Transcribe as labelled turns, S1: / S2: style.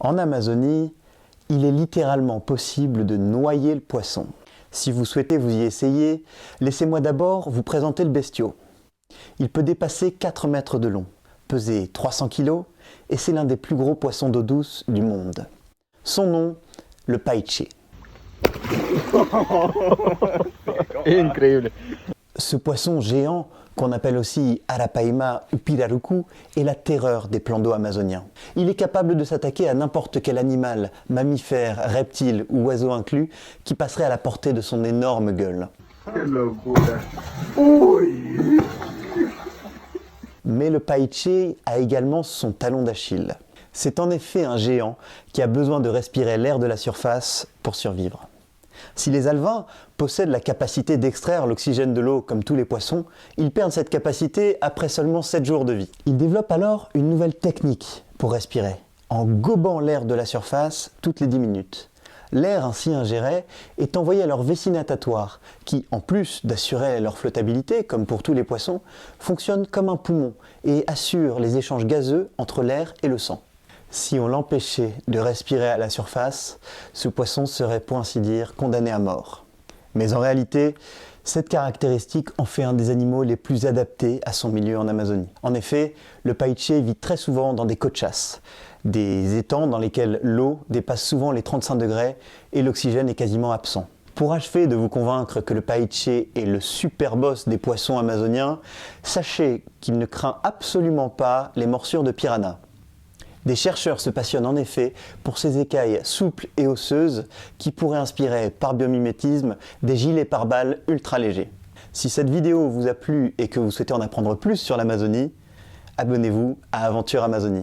S1: En Amazonie, il est littéralement possible de noyer le poisson. Si vous souhaitez vous y essayer, laissez-moi d'abord vous présenter le bestiau. Il peut dépasser 4 mètres de long, peser 300 kg et c'est l'un des plus gros poissons d'eau douce du monde. Son nom, le paiche.
S2: Incroyable.
S1: Ce poisson géant, qu'on appelle aussi Arapaima ou Pirarucu, est la terreur des plans d'eau amazoniens. Il est capable de s'attaquer à n'importe quel animal, mammifère, reptile ou oiseau inclus, qui passerait à la portée de son énorme gueule. Mais le paiche a également son talon d'Achille. C'est en effet un géant qui a besoin de respirer l'air de la surface pour survivre. Si les alevins possèdent la capacité d'extraire l'oxygène de l'eau comme tous les poissons, ils perdent cette capacité après seulement 7 jours de vie. Ils développent alors une nouvelle technique pour respirer, en gobant l'air de la surface toutes les 10 minutes. L'air ainsi ingéré est envoyé à leur vessie natatoire, qui, en plus d'assurer leur flottabilité, comme pour tous les poissons, fonctionne comme un poumon et assure les échanges gazeux entre l'air et le sang. Si on l'empêchait de respirer à la surface, ce poisson serait pour ainsi dire condamné à mort. Mais en réalité, cette caractéristique en fait un des animaux les plus adaptés à son milieu en Amazonie. En effet, le paiche vit très souvent dans des cochas, des étangs dans lesquels l'eau dépasse souvent les 35 degrés et l'oxygène est quasiment absent. Pour achever de vous convaincre que le paiche est le super boss des poissons amazoniens, sachez qu'il ne craint absolument pas les morsures de piranha. Des chercheurs se passionnent en effet pour ces écailles souples et osseuses qui pourraient inspirer par biomimétisme des gilets pare-balles ultra légers. Si cette vidéo vous a plu et que vous souhaitez en apprendre plus sur l'Amazonie, abonnez-vous à Aventure Amazonie.